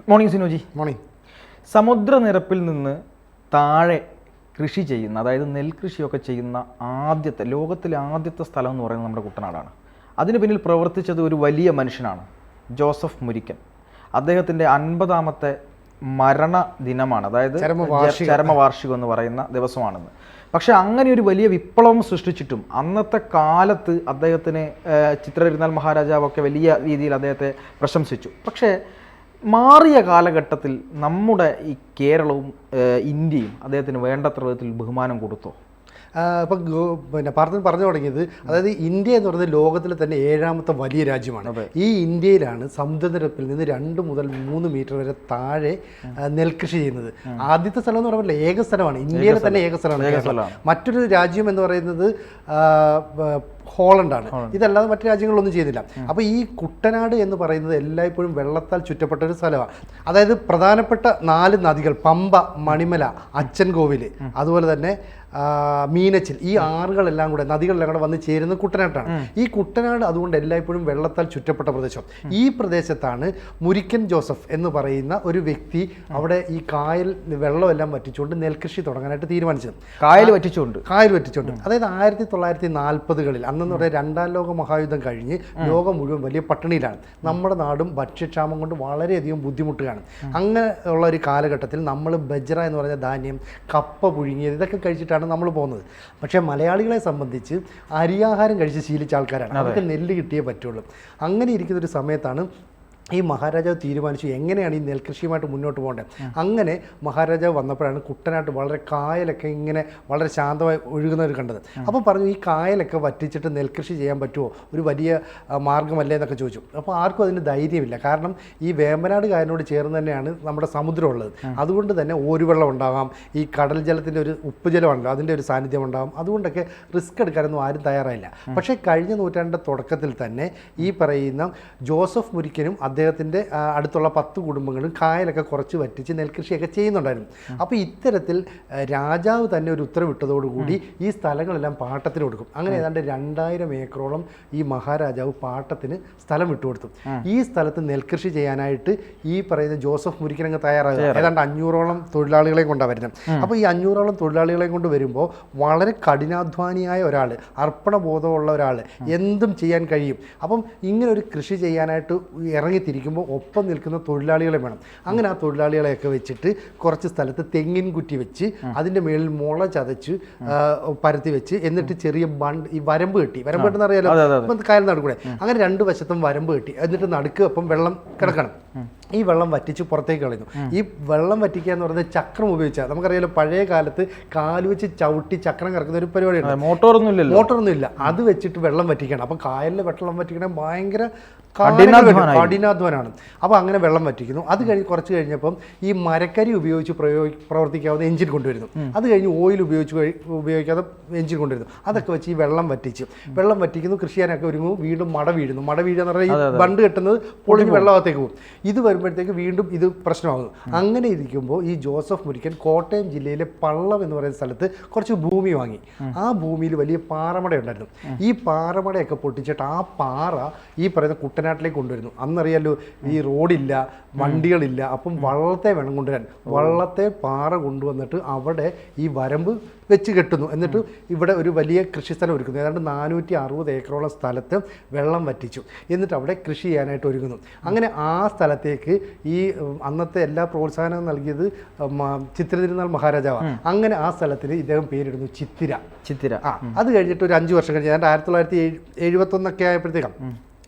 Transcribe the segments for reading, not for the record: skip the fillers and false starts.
Good morning Sinuji. Morning. സമുദ്രനിരപ്പിൽ നിന്ന് താഴെ കൃഷി ചെയ്യുന്ന, അതായത് നെൽകൃഷിയൊക്കെ ചെയ്യുന്ന ലോകത്തിലെ ആദ്യത്തെ സ്ഥലം എന്ന് പറയുന്നത് നമ്മുടെ കുട്ടനാടാണ്. അതിന് പിന്നിൽ പ്രവർത്തിച്ചത് ഒരു വലിയ മനുഷ്യനാണ്, ജോസഫ് മുരിക്കൻ. അദ്ദേഹത്തിൻ്റെ 50ാമത്തെ മരണ ദിനമാണ്, അതായത് ചരമവാർഷികം എന്ന് പറയുന്ന ദിവസമാണെന്ന്. പക്ഷെ അങ്ങനെ ഒരു വലിയ വിപ്ലവം സൃഷ്ടിച്ചിട്ടും അന്നത്തെ കാലത്ത് അദ്ദേഹത്തിന് ചിത്രതിരുനാൾ മഹാരാജാവൊക്കെ വലിയ രീതിയിൽ അദ്ദേഹത്തെ പ്രശംസിച്ചു. പക്ഷേ മാറിയ കാലഘട്ടത്തിൽ നമ്മുടെ ഈ കേരളവും ഇന്ത്യയും അദ്ദേഹത്തിന് വേണ്ടത്ര വിധത്തിൽ ബഹുമാനം കൊടുത്തോ? ഇപ്പം പിന്നെ പറഞ്ഞു തുടങ്ങിയത്, അതായത് ഇന്ത്യ എന്ന് പറയുന്നത് ലോകത്തിലെ തന്നെ 7ാമത്തെ വലിയ രാജ്യമാണ്. ഈ ഇന്ത്യയിലാണ് സമുദ്രനിരപ്പിൽ നിന്ന് 2 മുതൽ 3 മീറ്റർ വരെ താഴെ നെൽകൃഷി ചെയ്യുന്നത്. ആദ്യത്തെ സ്ഥലം എന്ന് പറയുമ്പോൾ ഏക സ്ഥലമാണ്, ഇന്ത്യയിലെ തന്നെ ഏക സ്ഥലമാണ്. മറ്റൊരു രാജ്യം എന്ന് പറയുന്നത് ഹോളണ്ടാണ്. ഇതല്ലാതെ മറ്റു രാജ്യങ്ങളിലൊന്നും ചെയ്യുന്നില്ല. അപ്പോൾ ഈ കുട്ടനാട് എന്ന് പറയുന്നത് എല്ലായ്പ്പോഴും വെള്ളത്താൽ ചുറ്റപ്പെട്ട ഒരു സ്ഥലമാണ്. അതായത് പ്രധാനപ്പെട്ട 4 നദികൾ, പമ്പ, മണിമല, അച്ചൻകോവിൽ, അതുപോലെ തന്നെ മീനച്ചിൽ, ഈ ആറുകളെല്ലാം കൂടെ, നദികളെല്ലാം കൂടെ വന്ന് ചേരുന്ന കുട്ടനാട്ടാണ്. ഈ കുട്ടനാട് അതുകൊണ്ട് എല്ലായ്പ്പോഴും വെള്ളത്താൽ ചുറ്റപ്പെട്ട പ്രദേശം. ഈ പ്രദേശത്താണ് മുരിക്കൻ ജോസഫ് എന്ന് പറയുന്ന ഒരു വ്യക്തി അവിടെ ഈ കായൽ വെള്ളമെല്ലാം വറ്റിച്ചുകൊണ്ട് നെൽകൃഷി തുടങ്ങാനായിട്ട് തീരുമാനിച്ചത്. കായൽ വറ്റിച്ചുകൊണ്ട്. അതായത് 1940-കളിൽ, അന്നെന്ന് പറയുന്നത് 2ാം ലോക മഹായുദ്ധം കഴിഞ്ഞ് ലോകം മുഴുവൻ വലിയ പട്ടിണിയിലാണ്. നമ്മുടെ നാടും ഭക്ഷ്യക്ഷാമം കൊണ്ട് വളരെയധികം ബുദ്ധിമുട്ടുകയാണ്. അങ്ങനെ ഉള്ള ഒരു കാലഘട്ടത്തിൽ നമ്മൾ ബജ്ര എന്ന് പറഞ്ഞ ധാന്യം, കപ്പ പുഴുങ്ങിയത്, ഇതൊക്കെ കഴിച്ചിട്ടാണ് നമ്മൾ പോകുന്നത്. പക്ഷേ മലയാളികളെ സംബന്ധിച്ച് അരിയാഹാരം കഴിച്ച് ശീലിച്ച ആൾക്കാരാണ്. അവർക്ക് നെല്ല് കിട്ടിയേ പറ്റുള്ളൂ. അങ്ങനെ ഇരിക്കുന്നൊരു സമയത്താണ് ഈ മഹാരാജാവ് തീരുമാനിച്ചു എങ്ങനെയാണ് ഈ നെൽകൃഷിയുമായിട്ട് മുന്നോട്ട് പോകേണ്ടത്. അങ്ങനെ മഹാരാജാവ് വന്നപ്പോഴാണ് കുട്ടനാട്ട് വളരെ കായലൊക്കെ ഇങ്ങനെ വളരെ ശാന്തമായി ഒഴുകുന്നവർ കണ്ടത്. അപ്പം പറഞ്ഞു, ഈ കായലൊക്കെ വറ്റിച്ചിട്ട് നെൽകൃഷി ചെയ്യാൻ പറ്റുമോ, ഒരു വലിയ മാർഗ്ഗമല്ലേ എന്നൊക്കെ ചോദിച്ചു. അപ്പോൾ ആർക്കും അതിന് ധൈര്യമില്ല. കാരണം ഈ വേമ്പനാട് കായലിനോട് ചേർന്ന് തന്നെയാണ് നമ്മുടെ സമുദ്രം ഉള്ളത്. അതുകൊണ്ട് തന്നെ ഓരുവെള്ളം ഉണ്ടാകാം, ഈ കടൽ ജലത്തിൻ്റെ ഒരു ഉപ്പ് ജലമുണ്ടോ അതിൻ്റെ ഒരു സാന്നിധ്യം ഉണ്ടാകും. അതുകൊണ്ടൊക്കെ റിസ്ക് എടുക്കാനൊന്നും ആരും തയ്യാറായില്ല. പക്ഷേ കഴിഞ്ഞ നൂറ്റാണ്ടിൻ്റെ തുടക്കത്തിൽ തന്നെ ഈ പറയുന്ന ജോസഫ് മുരിക്കനും അദ്ദേഹത്തിൻ്റെ അടുത്തുള്ള 10 കുടുംബങ്ങളും കായലൊക്കെ കുറച്ച് വറ്റിച്ച് നെൽകൃഷിയൊക്കെ ചെയ്യുന്നുണ്ടായിരുന്നു. അപ്പോൾ ഇത്തരത്തിൽ രാജാവ് തന്നെ ഒരു ഉത്തരവിട്ടതോടുകൂടി ഈ സ്ഥലങ്ങളെല്ലാം പാട്ടത്തിന് കൊടുക്കും. അങ്ങനെ ഏതാണ്ട് 2000 ഏക്കറോളം ഈ മഹാരാജാവ് പാട്ടത്തിന് സ്ഥലം വിട്ടുകൊടുത്തു. ഈ സ്ഥലത്ത് നെൽകൃഷി ചെയ്യാനായിട്ട് ഈ പറയുന്ന ജോസഫ് മുരിക്കൻ അങ്ങ് തയ്യാറാകുക. ഏതാണ്ട് 500ഓളം തൊഴിലാളികളെ കൊണ്ടാണ് വരുന്നത്. അപ്പോൾ ഈ 500ഓളം തൊഴിലാളികളെ കൊണ്ട് വരുമ്പോൾ വളരെ കഠിനാധ്വാനിയായ ഒരാൾ, അർപ്പണബോധമുള്ള ഒരാൾ, എന്തും ചെയ്യാൻ കഴിയും. അപ്പം ഇങ്ങനെ ഒരു കൃഷി ചെയ്യാനായിട്ട് ഇറങ്ങിത്തിരിക്കുമ്പോൾ ഒപ്പം നിൽക്കുന്ന തൊഴിലാളികളെ വേണം. അങ്ങനെ ആ തൊഴിലാളികളെയൊക്കെ വെച്ചിട്ട് കുറച്ച് സ്ഥലത്ത് തെങ്ങിൻ കുറ്റി വെച്ച് അതിൻ്റെ മേളിൽ മുള ചതച്ച് പരത്തി വെച്ച്, എന്നിട്ട് ചെറിയ ഈ വരമ്പ് കെട്ടി, വരമ്പ് കെട്ടെന്ന് അറിയാലോ, കായൽ നടുക്കൂടെ, അങ്ങനെ 2 വശത്തും വരമ്പ് കെട്ടി, എന്നിട്ട് നടുക്ക് അപ്പം വെള്ളം കിടക്കണം. ഈ വെള്ളം വറ്റിച്ച് പുറത്തേക്ക് കളയുന്നു. ഈ വെള്ളം വറ്റിക്കുക എന്ന് പറയുന്നത് ചക്രം ഉപയോഗിച്ചാൽ, നമുക്കറിയാലോ പഴയ കാലത്ത് കാല് വെച്ച് ചവിട്ടി ചക്രം കറക്കുന്ന ഒരു പരിപാടിയാണ്. മോട്ടറൊന്നും ഇല്ല. അത് വെച്ചിട്ട് വെള്ളം വറ്റിക്കണം. അപ്പം കായലിൽ വെള്ളം വറ്റിക്കണം ഭയങ്കര കഠിനാധ്വാനാണ്. അപ്പോൾ അങ്ങനെ വെള്ളം വറ്റിക്കുന്നു. അത് കഴിഞ്ഞ് കുറച്ച് കഴിഞ്ഞപ്പം ഈ മരക്കരി ഉപയോഗിച്ച് പ്രവർത്തിക്കാവുന്ന എഞ്ചിൻ കൊണ്ടുവരുന്നു. അത് കഴിഞ്ഞ് ഓയിൽ ഉപയോഗിക്കാതെ എഞ്ചിൻ കൊണ്ടുവരുന്നു. അതൊക്കെ വെച്ച് ഈ വെള്ളം വറ്റിക്കുന്നു. കൃഷി ചെയ്യാനൊക്കെ ഒരുങ്ങും. വീണ്ടും മട വീഴുന്നു. മട വീഴുക എന്ന് പറഞ്ഞാൽ ഈ ബണ്ട് കെട്ടുന്നത് പൊളിഞ്ഞ് വെള്ളത്തേക്ക് പോകും. ഇത് വരുമ്പോഴത്തേക്ക് വീണ്ടും ഇത് പ്രശ്നമാകുന്നു. അങ്ങനെ ഇരിക്കുമ്പോൾ ഈ ജോസഫ് മുരിക്കൻ കോട്ടയം ജില്ലയിലെ പള്ളം എന്ന് പറയുന്ന സ്ഥലത്ത് കുറച്ച് ഭൂമി വാങ്ങി. ആ ഭൂമിയിൽ വലിയ പാറമട ഉണ്ടായിരുന്നു. ഈ പാറമടയൊക്കെ പൊട്ടിച്ചിട്ട് ആ പാറ ഈ പറയുന്ന കുട്ടനാട്ടിലേക്ക് കൊണ്ടുവരുന്നു. അന്നറിയാലോ ഈ റോഡില്ല, വണ്ടികളില്ല. അപ്പം വള്ളത്തെ വേണം കൊണ്ടുവരാൻ. വള്ളത്തെ പാറ കൊണ്ടുവന്നിട്ട് അവിടെ ഈ വരമ്പ് വെച്ച് കെട്ടുന്നു. എന്നിട്ട് ഇവിടെ ഒരു വലിയ കൃഷിസ്ഥലം ഒരുക്കുന്നു. ഏതാണ്ട് 460 ഏക്കറോളം സ്ഥലത്ത് വെള്ളം വറ്റിച്ചു. എന്നിട്ട് അവിടെ കൃഷി ചെയ്യാനായിട്ട് ഒരുങ്ങുന്നു. അങ്ങനെ ആ സ്ഥലത്തേക്ക് ഈ അന്നത്തെ എല്ലാ പ്രോത്സാഹനവും നൽകിയത് ചിത്രതിരുനാൾ മഹാരാജാവാണ്. അങ്ങനെ ആ സ്ഥലത്തിന് ഇദ്ദേഹം പേരിടുന്നു ചിത്തിര. അത് കഴിഞ്ഞിട്ട് ഒരു 5 വർഷം കഴിഞ്ഞ്, ഏതാണ്ട് 1971 ആയപ്പോഴത്തേക്കും,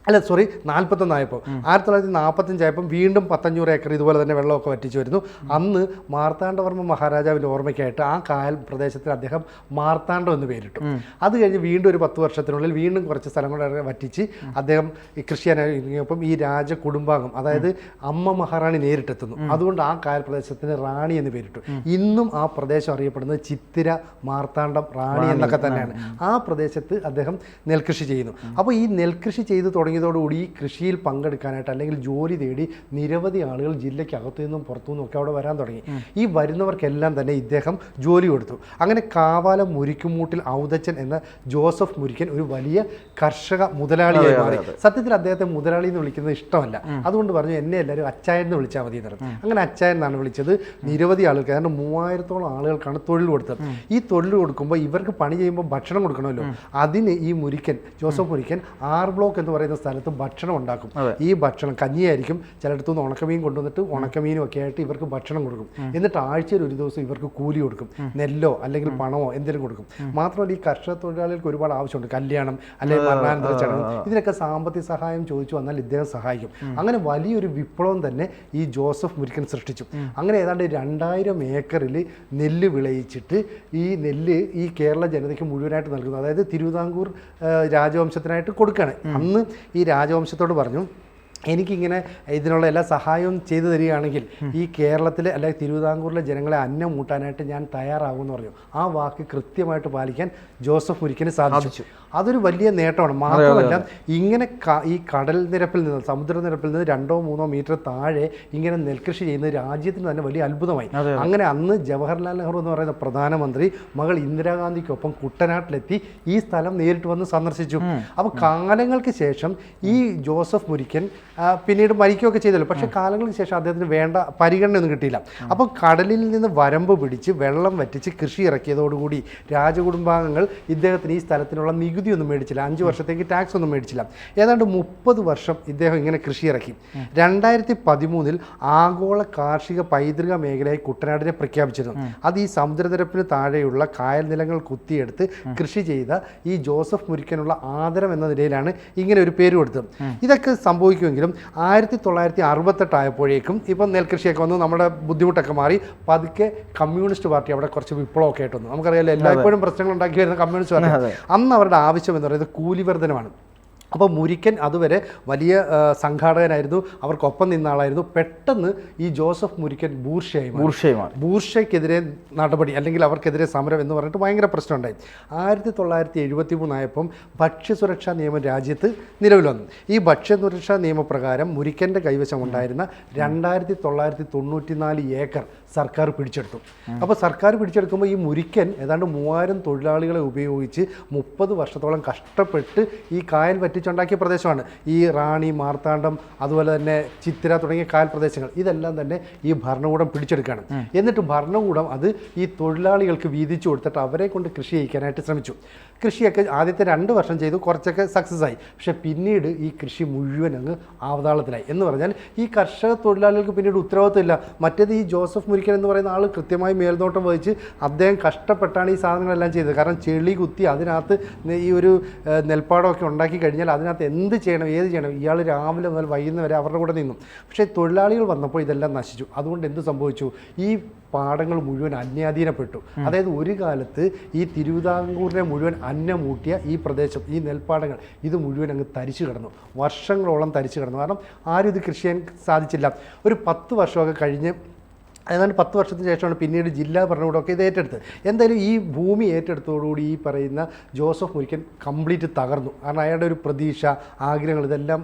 41 ആയപ്പോൾ, 1945 ആയപ്പം വീണ്ടും 500 ഏക്കർ ഇതുപോലെ തന്നെ വെള്ളമൊക്കെ വറ്റിച്ചു വരുന്നു. അന്ന് മാർത്താണ്ഡവർമ്മ മഹാരാജാവിൻ്റെ ഓർമ്മയ്ക്കായിട്ട് ആ കായൽ പ്രദേശത്തിൽ അദ്ദേഹം മാർത്താണ്ഡം എന്ന് പേരിട്ടു. അത് കഴിഞ്ഞ് വീണ്ടും ഒരു 10 വർഷത്തിനുള്ളിൽ വീണ്ടും കുറച്ച് സ്ഥലങ്ങൾ വറ്റിച്ച് അദ്ദേഹം കൃഷി ചെയ്യാനായിരിക്കും. ഈ രാജ കുടുംബാംഗം, അതായത് അമ്മ മഹാറാണി നേരിട്ടെത്തുന്നു. അതുകൊണ്ട് ആ കായൽ പ്രദേശത്തിന് റാണി എന്ന് പേരിട്ടു. ഇന്നും ആ പ്രദേശം അറിയപ്പെടുന്നത് ചിത്തിര, മാർത്താണ്ഡം, റാണി എന്നൊക്കെ തന്നെയാണ്. ആ പ്രദേശത്ത് അദ്ദേഹം നെൽകൃഷി ചെയ്യുന്നു. അപ്പോൾ ഈ നെൽകൃഷി ചെയ്ത് തുടങ്ങി തുടങ്ങിയതോടുകൂടി ഈ കൃഷിയിൽ പങ്കെടുക്കാനായിട്ട് അല്ലെങ്കിൽ ജോലി തേടി നിരവധി ആളുകൾ ജില്ലയ്ക്ക് അകത്തു നിന്നും പുറത്തു നിന്നും ഒക്കെ അവിടെ വരാൻ തുടങ്ങി. ഈ വരുന്നവർക്കെല്ലാം തന്നെ ഇദ്ദേഹം ജോലി കൊടുത്തു. അങ്ങനെ കാവാലം മുരിക്കുമൂട്ടിൽ ഔദച്ചൻ എന്ന ജോസഫ് മുരിക്കൻ ഒരു വലിയ കർഷക മുതലാളിയായി മാറി. സത്യത്തിൽ അദ്ദേഹത്തെ മുതലാളി എന്ന് വിളിക്കുന്നത് ഇഷ്ടമല്ല. അതുകൊണ്ട് പറഞ്ഞു എന്നെ എല്ലാവരും അച്ചായൻ എന്ന് വിളിച്ചാൽ മതി എന്ന് പറഞ്ഞു. അങ്ങനെ അച്ചായൻ എന്നാണ് വിളിച്ചത്. നിരവധി ആളുകൾക്ക്, ഏതാണ്ട് 3000-ഓളം ആളുകൾക്കാണ് തൊഴിൽ കൊടുത്തത്. ഈ തൊഴിൽ കൊടുക്കുമ്പോൾ ഇവർക്ക് പണി ചെയ്യുമ്പോൾ ഭക്ഷണം കൊടുക്കണമല്ലോ. അതിന് ഈ മുരിക്കൻ, ജോസഫ് മുരിക്കൻ, ആർ ബ്ലോക്ക് എന്ന് പറയുന്ന സ്ഥലത്ത് ഭക്ഷണം ഉണ്ടാക്കും. ഈ ഭക്ഷണം കഞ്ഞിയായിരിക്കും, ചിലയിടത്തു നിന്ന് ഉണക്കമീൻ കൊണ്ടുവന്നിട്ട് ഉണക്കമീനും ഒക്കെ ആയിട്ട് ഇവർക്ക് ഭക്ഷണം കൊടുക്കും. എന്നിട്ട് ആഴ്ചയിൽ ഒരു ദിവസം ഇവർക്ക് കൂലി കൊടുക്കും, നെല്ലോ അല്ലെങ്കിൽ പണമോ എന്തെങ്കിലും കൊടുക്കും. മാത്രമല്ല ഈ കർഷക തൊഴിലാളികൾക്ക് ഒരുപാട് ആവശ്യമുണ്ട്, കല്യാണം അല്ലെങ്കിൽ മരണാനന്തര ചടങ്ങ്, ഇതിനൊക്കെ സാമ്പത്തിക സഹായം ചോദിച്ചു വന്നാൽ ഇദ്ദേഹം സഹായിക്കും. അങ്ങനെ വലിയൊരു വിപ്ലവം തന്നെ ഈ ജോസഫ് മുരിക്കൻ സൃഷ്ടിച്ചു. അങ്ങനെ ഏതാണ്ട് 2000 ഏക്കറിൽ നെല്ല് വിളയിച്ചിട്ട് ഈ നെല്ല് ഈ കേരള ജനതയ്ക്ക് മുഴുവനായിട്ട് നൽകുന്നു. അതായത് തിരുവിതാംകൂർ രാജവംശത്തിനായിട്ട് കൊടുക്കുകയാണ്. അന്ന് ഈ രാജവംശത്തോട് പറഞ്ഞു, എനിക്കിങ്ങനെ ഇതിനുള്ള എല്ലാ സഹായവും ചെയ്തു തരികയാണെങ്കിൽ ഈ കേരളത്തിലെ അല്ലെങ്കിൽ തിരുവിതാംകൂറിലെ ജനങ്ങളെ അന്നം മൂട്ടാനായിട്ട് ഞാൻ തയ്യാറാകുമെന്ന് പറഞ്ഞു. ആ വാക്ക് കൃത്യമായിട്ട് പാലിക്കാൻ ജോസഫ് മുരിക്കന് സാധിച്ചു. അതൊരു വലിയ നേട്ടമാണ്. മാത്രമല്ല ഇങ്ങനെ ഈ കടൽ നിരപ്പിൽ നിന്ന്, സമുദ്രനിരപ്പിൽ നിന്ന് 2-3 മീറ്റർ താഴെ ഇങ്ങനെ നെൽകൃഷി ചെയ്യുന്നത് രാജ്യത്തിന് തന്നെ വലിയ അത്ഭുതമായി. അങ്ങനെ അന്ന് ജവഹർലാൽ നെഹ്റു എന്ന് പറയുന്ന പ്രധാനമന്ത്രി മകൾ ഇന്ദിരാഗാന്ധിക്കൊപ്പം കുട്ടനാട്ടിലെത്തി ഈ സ്ഥലം നേരിട്ട് വന്ന് സന്ദർശിച്ചു. അപ്പോൾ കാലങ്ങൾക്ക് ശേഷം ഈ ജോസഫ് മുരിക്കൻ പിന്നീട് മരിക്കുകയൊക്കെ ചെയ്തല്ലോ. പക്ഷേ കാലങ്ങൾക്ക് ശേഷം അദ്ദേഹത്തിന് വേണ്ട പരിഗണനയൊന്നും കിട്ടിയില്ല. അപ്പോൾ കടലിൽ നിന്ന് വരമ്പ് പിടിച്ച് വെള്ളം വറ്റിച്ച് കൃഷി ഇറക്കിയതോടുകൂടി രാജകുടുംബാംഗങ്ങൾ ഇദ്ദേഹത്തിന് ഈ സ്ഥലത്തിനുള്ള നികുതിയൊന്നും മേടിച്ചില്ല. 5 വർഷത്തേക്ക് ടാക്സ് ഒന്നും മേടിച്ചില്ല. ഏതാണ്ട് 30 വർഷം ഇദ്ദേഹം ഇങ്ങനെ കൃഷി ഇറക്കി. 2013 ആഗോള കാർഷിക പൈതൃക മേഖലയായി കുട്ടനാടിനെ പ്രഖ്യാപിച്ചിരുന്നു. അത് ഈ സമുദ്രനിരപ്പിന് താഴെയുള്ള കായൽ നിലങ്ങൾ കുത്തിയെടുത്ത് കൃഷി ചെയ്ത ഈ ജോസഫ് മുരിക്കനുള്ള ആദരം എന്ന നിലയിലാണ് ഇങ്ങനെ ഒരു പേര് കൊടുത്തത്. ഇതൊക്കെ സംഭവിക്കുമെങ്കിലും 1968 ആയപ്പോഴേക്കും ഇപ്പം നെൽകൃഷിയൊക്കെ വന്നു, നമ്മുടെ ബുദ്ധിമുട്ടൊക്കെ മാറി. പതുക്കെ കമ്മ്യൂണിസ്റ്റ് പാർട്ടി അവിടെ കുറച്ച് വിപ്ലവമൊക്കെ ആയിട്ട് വന്നു. നമുക്കറിയാലോ, എല്ലായ്പ്പോഴും പ്രശ്നങ്ങൾ ഉണ്ടാക്കി വരുന്ന കമ്മ്യൂണിസ്റ്റ് പാർട്ടി. അന്ന് അവരുടെ ആവശ്യം എന്ന് പറയുന്നത് കൂലിവർദ്ധനമാണ്. അപ്പോൾ മുരിക്കൻ അതുവരെ വലിയ സംഘാടകനായിരുന്നു, അവർക്കൊപ്പം നിന്ന ആളായിരുന്നു. പെട്ടെന്ന് ഈ ജോസഫ് മുരിക്കൻ ബൂർഷയ്ക്കെതിരെ നടപടി അല്ലെങ്കിൽ അവർക്കെതിരെ സമരം എന്ന് പറഞ്ഞിട്ട് ഭയങ്കര പ്രശ്നമുണ്ടായി. 1973 ആയപ്പം ഭക്ഷ്യസുരക്ഷാ നിയമം രാജ്യത്ത് നിലവിൽ വന്നു. ഈ ഭക്ഷ്യസുരക്ഷാ നിയമപ്രകാരം മുരിക്കൻ്റെ കൈവശം ഉണ്ടായിരുന്ന 2994 ഏക്കർ സർക്കാർ പിടിച്ചെടുത്തു. അപ്പോൾ സർക്കാർ പിടിച്ചെടുക്കുമ്പോൾ ഈ മുരിക്കൻ ഏതാണ്ട് 3000 തൊഴിലാളികളെ ഉപയോഗിച്ച് 30 വർഷത്തോളം കഷ്ടപ്പെട്ട് ഈ കായൽ വറ്റിച്ചുണ്ടാക്കിയ പ്രദേശമാണ്. ഈ റാണി, മാർത്താണ്ഡം, അതുപോലെ തന്നെ ചിത്തിര തുടങ്ങിയ കായൽ പ്രദേശങ്ങൾ ഇതെല്ലാം തന്നെ ഈ ഭരണകൂടം പിടിച്ചെടുക്കുകയാണ്. എന്നിട്ട് ഭരണകൂടം അത് ഈ തൊഴിലാളികൾക്ക് വീതിച്ചു കൊടുത്തിട്ട് അവരെ കൊണ്ട് കൃഷി ചെയ്യിക്കാനായിട്ട് ശ്രമിച്ചു. കൃഷിയൊക്കെ ആദ്യത്തെ 2 വർഷം ചെയ്തു, കുറച്ചൊക്കെ സക്സസ് ആയി. പക്ഷേ പിന്നീട് ഈ കൃഷി മുഴുവൻ അങ്ങ് ആവതാളത്തിലായി. എന്ന് പറഞ്ഞാൽ ഈ കർഷക തൊഴിലാളികൾക്ക് പിന്നീട് ഉത്തരവാദിത്തമില്ല. മറ്റേത് ഈ ജോസഫ് മുരിക്കൻ എന്ന് പറയുന്ന ആൾ കൃത്യമായി മേൽനോട്ടം വഹിച്ച് അദ്ദേഹം കഷ്ടപ്പെട്ടാണ് ഈ സാധനങ്ങളെല്ലാം ചെയ്തത്. കാരണം ചെളി കുത്തി അതിനകത്ത് ഈ ഒരു നെൽപ്പാടമൊക്കെ ഉണ്ടാക്കി കഴിഞ്ഞാൽ അതിനകത്ത് എന്ത് ചെയ്യണം, ഏത് ചെയ്യണം, ഇയാൾ രാവിലെ മുതൽ വൈകുന്നേരം വരെ അവരുടെ കൂടെ നിന്നു. പക്ഷേ തൊഴിലാളികൾ വന്നപ്പോൾ ഇതെല്ലാം നശിച്ചു. അതുകൊണ്ട് എന്ത് സംഭവിച്ചു? ഈ പാടങ്ങൾ മുഴുവൻ അന്യാധീനപ്പെട്ടു. അതായത് ഒരു കാലത്ത് ഈ തിരുവിതാംകൂറിനെ മുഴുവൻ അന്നമൂട്ടിയ ഈ പ്രദേശം, ഈ നെൽപ്പാടങ്ങൾ ഇത് മുഴുവൻ അങ്ങ് തരിച്ചു കിടന്നു. വർഷങ്ങളോളം തരിച്ചു കിടന്നു. കാരണം ആരും ഇത് കൃഷി ചെയ്യാൻ സാധിച്ചില്ല. ഒരു 10 വർഷമൊക്കെ കഴിഞ്ഞ് ഏതാണ്ട് 10 വർഷത്തിന് ശേഷമാണ് പിന്നീട് ജില്ലാ ഭരണകൂടമൊക്കെ ഇത് ഏറ്റെടുത്തത്. എന്തായാലും ഈ ഭൂമി ഏറ്റെടുത്തോടുകൂടി ഈ പറയുന്ന ജോസഫ് മുരിക്കൻ കംപ്ലീറ്റ് തകർന്നു. കാരണം അയാളുടെ ഒരു പ്രതീക്ഷ, ആഗ്രഹങ്ങൾ ഇതെല്ലാം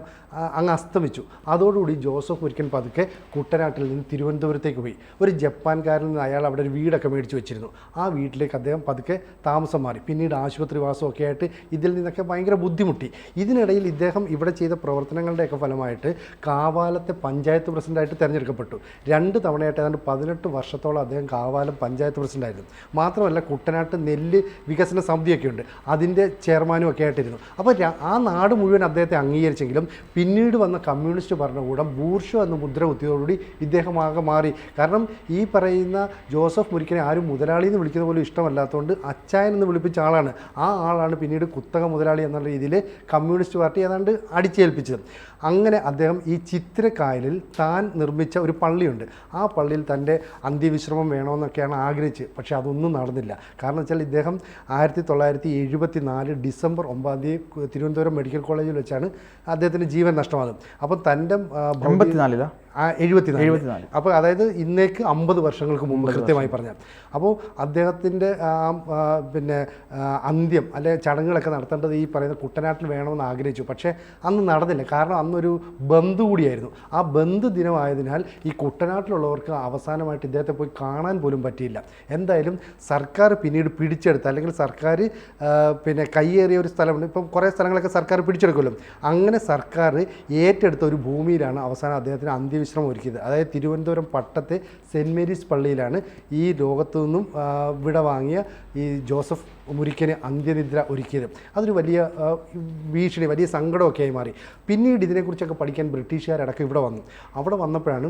അങ്ങ് അസ്തമിച്ചു. അതോടുകൂടി ജോസഫ് മുരിക്കൻ പതുക്കെ കുട്ടനാട്ടിൽ നിന്ന് തിരുവനന്തപുരത്തേക്ക് പോയി. ഒരു ജപ്പാൻകാരിൽ നിന്ന് അയാൾ അവിടെ ഒരു വീടൊക്കെ മേടിച്ച് വെച്ചിരുന്നു. ആ വീട്ടിലേക്ക് അദ്ദേഹം പതുക്കെ താമസം മാറി. പിന്നീട് ആശുപത്രി വാസമൊക്കെ ആയിട്ട് ഇതിൽ നിന്നൊക്കെ ഭയങ്കര ബുദ്ധിമുട്ടി. ഇതിനിടയിൽ ഇദ്ദേഹം ഇവിടെ ചെയ്ത പ്രവർത്തനങ്ങളുടെയൊക്കെ ഫലമായിട്ട് കാവാലത്തെ പഞ്ചായത്ത് പ്രസിഡൻ്റായിട്ട് തിരഞ്ഞെടുക്കപ്പെട്ടു. 2 തവണയായിട്ട് ഏതാണ്ട് 18 വർഷത്തോളം അദ്ദേഹം കാവാലം പഞ്ചായത്ത് പ്രസിഡൻ്റായിരുന്നു. മാത്രമല്ല കുട്ടനാട്ട് നെല്ല് വികസന സമിതിയൊക്കെ ഉണ്ട്, അതിൻ്റെ ചെയർമാനും ഒക്കെ ആയിട്ടിരുന്നു. അപ്പോൾ ആ നാട് മുഴുവൻ അദ്ദേഹത്തെ അംഗീകരിച്ചെങ്കിലും പിന്നീട് വന്ന കമ്മ്യൂണിസ്റ്റ് ഭരണകൂടം ബൂർഷോ എന്ന മുദ്ര കുത്തിയതോടുകൂടി ഇദ്ദേഹം ആകെ മാറി. കാരണം ഈ പറയുന്ന ജോസഫ് മുരിക്കനെ ആരും മുതലാളി എന്ന് വിളിക്കുന്ന പോലും ഇഷ്ടമല്ലാത്തതുകൊണ്ട് അച്ചായൻ എന്ന് വിളിപ്പിച്ച ആളാണ്. ആ ആളാണ് പിന്നീട് കുത്തക മുതലാളി എന്നുള്ള രീതിയിൽ കമ്മ്യൂണിസ്റ്റ് പാർട്ടി ഏതാണ്ട് അടിച്ചേൽപ്പിച്ചത്. അങ്ങനെ അദ്ദേഹം ഈ ചിത്തിരക്കായലിൽ താൻ നിർമ്മിച്ച ഒരു പള്ളിയുണ്ട്. ആ പള്ളിയിൽ തൻ്റെ അന്ത്യവിശ്രമം വേണമെന്നൊക്കെയാണ് ആഗ്രഹിച്ചത്. പക്ഷേ അതൊന്നും നടന്നില്ല. കാരണം വെച്ചാൽ ഇദ്ദേഹം 1974 ഡിസംബർ 9 തിരുവനന്തപുരം മെഡിക്കൽ കോളേജിൽ വെച്ചാണ് അദ്ദേഹത്തിന് ജീവൻ നഷ്ടമാകും. അപ്പം തൻ്റെ 74. അപ്പോൾ അതായത് ഇന്നേക്ക് 50 വർഷങ്ങൾക്ക് മുമ്പ് കൃത്യമായി പറഞ്ഞാൽ. അപ്പോൾ അദ്ദേഹത്തിൻ്റെ പിന്നെ അന്ത്യം അല്ലെ ചടങ്ങുകളൊക്കെ നടത്തേണ്ടത് ഈ പറയുന്ന കുട്ടനാട്ടിൽ വേണമെന്ന് ആഗ്രഹിച്ചു. പക്ഷേ അന്ന് നടന്നില്ല. കാരണം അന്നൊരു ബന്ധു കൂടിയായിരുന്നു. ആ ബന്ധു ദിനമായതിനാൽ ഈ കുട്ടനാട്ടിലുള്ളവർക്ക് അവസാനമായിട്ട് ഇദ്ദേഹത്തെ പോയി കാണാൻ പോലും പറ്റിയില്ല. എന്തായാലും സർക്കാർ പിന്നീട് പിടിച്ചെടുത്ത, അല്ലെങ്കിൽ സർക്കാർ പിന്നെ കയ്യേറിയ ഒരു സ്ഥലമുണ്ട്. ഇപ്പം കുറേ സ്ഥലങ്ങളൊക്കെ സർക്കാർ പിടിച്ചെടുക്കുമല്ലോ. അങ്ങനെ സർക്കാർ ഏറ്റെടുത്ത ഒരു ഭൂമിയിലാണ് അവസാനം അദ്ദേഹത്തിന് അന്ത്യവിശ്രമം ഒരുക്കിയത്. അതായത് തിരുവനന്തപുരം പട്ടത്തെ സെൻറ്റ് മേരീസ് പള്ളിയിലാണ് ഈ ലോകത്തു നിന്നും വിട വാങ്ങിയ ഈ ജോസഫ് മുരിക്കന് അന്ത്യനിദ്ര ഒരുക്കിയത്. അതൊരു വലിയ ഭീഷണി, വലിയ സങ്കടമൊക്കെ ആയി മാറി. പിന്നീട് ഇതിനെക്കുറിച്ചൊക്കെ പഠിക്കാൻ ബ്രിട്ടീഷുകാരടക്കം ഇവിടെ വന്നു. അവിടെ വന്നപ്പോഴാണ്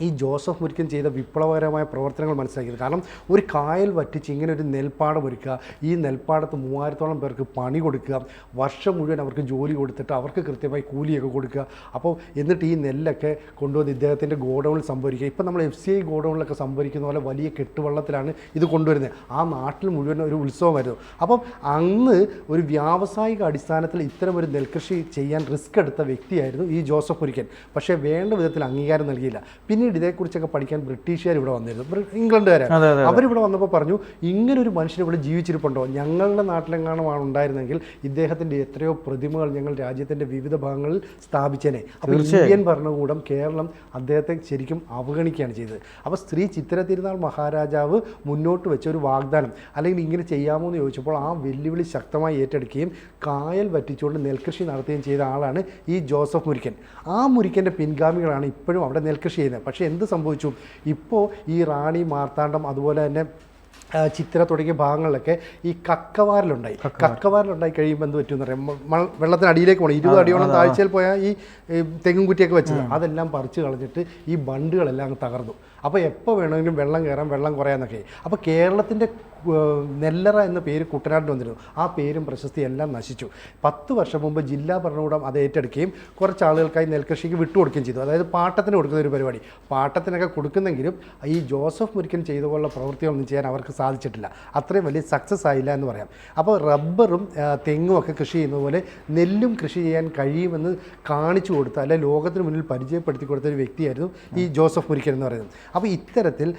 ഈ ജോസഫ് മുരിക്കൻ ചെയ്ത വിപ്ലവകരമായ പ്രവർത്തനങ്ങൾ മനസ്സിലാക്കിയത്. കാരണം ഒരു കായൽ വറ്റിച്ച് ഇങ്ങനെ ഒരു നെൽപ്പാടം ഒരുക്കുക, ഈ നെൽപ്പാടത്ത് 3000-ഓളം പേർക്ക് പണി കൊടുക്കുക, വർഷം മുഴുവൻ അവർക്ക് ജോലി കൊടുത്തിട്ട് അവർക്ക് കൃത്യമായി കൂലിയൊക്കെ കൊടുക്കുക. അപ്പോൾ എന്നിട്ട് ഈ നെല്ലൊക്കെ കൊണ്ടുവന്ന് ഇദ്ദേഹത്തിൻ്റെ ഗോഡൗണിൽ സംഭരിക്കുക. ഇപ്പം നമ്മൾ FCI ഗോഡൗണിലൊക്കെ സംഭരിക്കുന്ന പോലെ വലിയ കെട്ടുവള്ളത്തിലാണ് ഇത് കൊണ്ടുവരുന്നത്. ആ നാട്ടിൽ മുഴുവൻ ഒരു ഉത്സവമായിരുന്നു. അപ്പം അന്ന് ഒരു വ്യാവസായിക അടിസ്ഥാനത്തിൽ ഇത്തരം ഒരു നെൽകൃഷി ചെയ്യാൻ റിസ്ക് എടുത്ത വ്യക്തിയായിരുന്നു ഈ ജോസഫ് മുരിക്കൻ. പക്ഷേ വേണ്ട വിധത്തിൽ അംഗീകാരം നൽകിയില്ല. പിന്നീട് ഇതേക്കുറിച്ചൊക്കെ പഠിക്കാൻ ബ്രിട്ടീഷുകാർ ഇവിടെ വന്നിരുന്നു, ഇംഗ്ലണ്ടുകാരെ. അവരിവിടെ വന്നപ്പോൾ പറഞ്ഞു, ഇങ്ങനൊരു മനുഷ്യൻ ഇവിടെ ജീവിച്ചിരിപ്പുണ്ടോ? ഞങ്ങളുടെ നാട്ടിലെങ്ങാനുമാണ് ഉണ്ടായിരുന്നെങ്കിൽ ഇദ്ദേഹത്തിൻ്റെ എത്രയോ പ്രതിമകൾ ഞങ്ങൾ രാജ്യത്തിൻ്റെ വിവിധ ഭാഗങ്ങളിൽ സ്ഥാപിച്ചേനെ. അപ്പോൾ ഇന്ത്യൻ ഭരണകൂടം കേരളം അദ്ദേഹത്തെ ശരിക്കും അവഗണിക്കുകയാണ് ചെയ്തത്. അപ്പോൾ ശ്രീ ചിത്തിര തിരുനാൾ മഹാരാജാവ് മുന്നോട്ട് വെച്ച ഒരു വാഗ്ദാനം, അല്ലെങ്കിൽ ഇങ്ങനെ ചെയ്യാമോ എന്ന് ചോദിച്ചപ്പോൾ ആ വെല്ലുവിളി ശക്തമായി ഏറ്റെടുക്കുകയും കായൽ വറ്റിച്ചുകൊണ്ട് നെൽകൃഷി നടത്തുകയും ചെയ്ത ആളാണ് ഈ ജോസഫ് മുരിക്കൻ. ആ മുരിക്കൻ്റെ പിൻഗാമികളാണ് ഇപ്പോഴും അവിടെ നെൽകൃഷി ചെയ്യുന്നത്. പക്ഷേ എന്ത് സംഭവിച്ചു? ഇപ്പോൾ ഈ റാണി, മാർത്താണ്ഡം, അതുപോലെ തന്നെ ചിത്തിര തുടങ്ങിയ ഭാഗങ്ങളിലൊക്കെ ഈ കക്കവാരലുണ്ടായി കഴിയുമ്പോൾ എന്ത് പറ്റുമെന്ന് പറയാം, വെള്ളത്തിനടിയിലേക്ക് പോകണം. 20 അടിയോളം താഴ്ചയിൽ പോയാൽ ഈ തെങ്ങും കുറ്റിയൊക്കെ വെച്ചത് അതെല്ലാം പറിച്ച് കളഞ്ഞിട്ട് ഈ ബണ്ടുകളെല്ലാം അങ്ങ് തകർന്നു. അപ്പോൾ എപ്പോൾ വേണമെങ്കിലും വെള്ളം കയറാം, വെള്ളം കുറയാന്നൊക്കെ. അപ്പോൾ കേരളത്തിൻ്റെ നെല്ലറ എന്ന പേര് കുട്ടനാട്ടിൽ വന്നിരുന്നു. ആ പേരും പ്രശസ്തി എല്ലാം നശിച്ചു. 10 വർഷം മുമ്പ് ജില്ലാ ഭരണകൂടം അത് ഏറ്റെടുക്കുകയും കുറച്ച് ആളുകൾക്കായി നെൽകൃഷിക്ക് വിട്ടുകൊടുക്കുകയും ചെയ്തു. അതായത് പാട്ടത്തിന് കൊടുക്കുന്ന ഒരു പരിപാടി. പാട്ടത്തിനൊക്കെ കൊടുക്കുന്നെങ്കിലും ഈ ജോസഫ് മുരിക്കൻ ചെയ്ത പോലുള്ള പ്രവൃത്തികളൊന്നും ചെയ്യാൻ അവർക്ക് സാധിച്ചിട്ടില്ല. അത്രയും വലിയ സക്സസ് ആയില്ല എന്ന് പറയാം. അപ്പോൾ റബ്ബറും തെങ്ങും ഒക്കെ കൃഷി ചെയ്യുന്ന പോലെ നെല്ലും കൃഷി ചെയ്യാൻ കഴിയുമെന്ന് കാണിച്ചു കൊടുത്ത, അല്ലെ ലോകത്തിന് മുന്നിൽ പരിചയപ്പെടുത്തി കൊടുത്ത ഒരു വ്യക്തിയായിരുന്നു ഈ ജോസഫ് മുരിക്കൻ എന്ന് പറയുന്നത്. അപ്പോൾ ഇത്തരത്തിൽ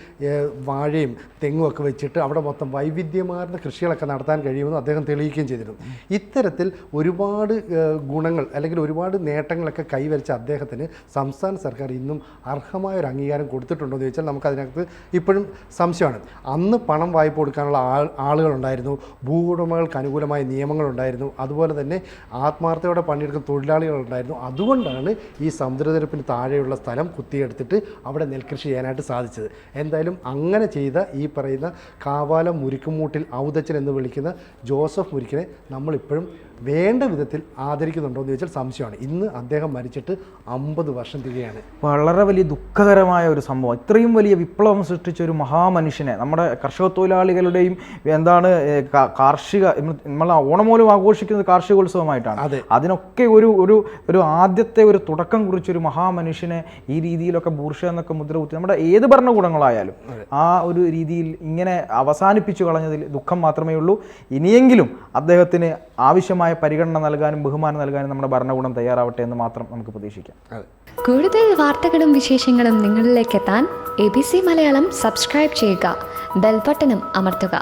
വാഴയും തെങ്ങും ഒക്കെ വെച്ചിട്ട് അവിടെ മൊത്തം വൈവിധ്യമാർന്ന കൃഷികളൊക്കെ നടത്താൻ കഴിയുമെന്ന് അദ്ദേഹം തെളിയിക്കുകയും ചെയ്തിരുന്നു. ഇത്തരത്തിൽ ഒരുപാട് ഗുണങ്ങൾ അല്ലെങ്കിൽ ഒരുപാട് നേട്ടങ്ങളൊക്കെ കൈവരിച്ച അദ്ദേഹത്തിന് സംസ്ഥാന സർക്കാർ ഇന്നും അർഹമായ ഒരു അംഗീകാരം കൊടുത്തിട്ടുണ്ടോ എന്ന് ചോദിച്ചാൽ നമുക്കതിനകത്ത് ഇപ്പോഴും സംശയമാണ്. അന്ന് പണം വായ്പ കൊടുക്കാനുള്ള ആളുകളുണ്ടായിരുന്നു, ഭൂവുടമകൾക്ക് അനുകൂലമായ നിയമങ്ങളുണ്ടായിരുന്നു, അതുപോലെ തന്നെ ആത്മാർത്ഥയോടെ പണിയെടുക്കുന്ന തൊഴിലാളികളുണ്ടായിരുന്നു. അതുകൊണ്ടാണ് ഈ സമുദ്രനിരപ്പിന് താഴെയുള്ള സ്ഥലം കുത്തിയെടുത്തിട്ട് അവിടെ നെൽകൃഷി ചെയ്യാനായിട്ട് സാധിച്ചത്. എന്തായാലും അങ്ങനെ ചെയ്ത ഈ പറയുന്ന കാവാലം മുരിക്കുമൂട്ടിൽ ഔദച്ചൻ എന്ന് വിളിക്കുന്ന ജോസഫ് മുരിക്കനെ നമ്മളിപ്പോഴും വേണ്ട വിധത്തിൽ ആദരിക്കുന്നുണ്ടോ എന്ന് ചോദിച്ചാൽ സംശയമാണ്. ഇന്ന് അദ്ദേഹം മരിച്ചിട്ട് 50 വർഷം തികയാണ്. വളരെ വലിയ ദുഃഖകരമായ ഒരു സംഭവം. ഇത്രയും വലിയ വിപ്ലവം സൃഷ്ടിച്ച ഒരു മഹാമനുഷ്യനെ, നമ്മുടെ കർഷക തൊഴിലാളികളുടെയും എന്താണ് കാർഷിക, നമ്മൾ ഓണം പോലും ആഘോഷിക്കുന്നത് കാർഷികോത്സവമായിട്ടാണ്. അതിനൊക്കെ ഒരു ആദ്യത്തെ ഒരു തുടക്കം കുറിച്ചൊരു മഹാമനുഷ്യനെ ഈ രീതിയിലൊക്കെ ബൂർഷ എന്നൊക്കെ മുദ്ര കുത്തി നമ്മുടെ ഏത് ഭരണകൂടങ്ങളായാലും ആ ഒരു രീതിയിൽ ഇങ്ങനെ അവസാനിപ്പിച്ചു കളഞ്ഞതിൽ ദുഃഖം മാത്രമേ ഉള്ളൂ. ഇനിയെങ്കിലും അദ്ദേഹത്തിന് ആവശ്യമായ പരിഗണന നൽകാനും ബഹുമാനം നൽകാനും നമ്മുടെ ഭരണകൂടം തയ്യാറാവട്ടെ എന്ന് മാത്രം നമുക്ക് പ്രതീക്ഷിക്കാം. കൂടുതൽ വാർത്തകളും വിശേഷങ്ങളും നിങ്ങളിലേക്ക് എത്താൻ ABC മലയാളം സബ്സ്ക്രൈബ് ചെയ്യുക, ബെൽ ബട്ടണും അമർത്തുക.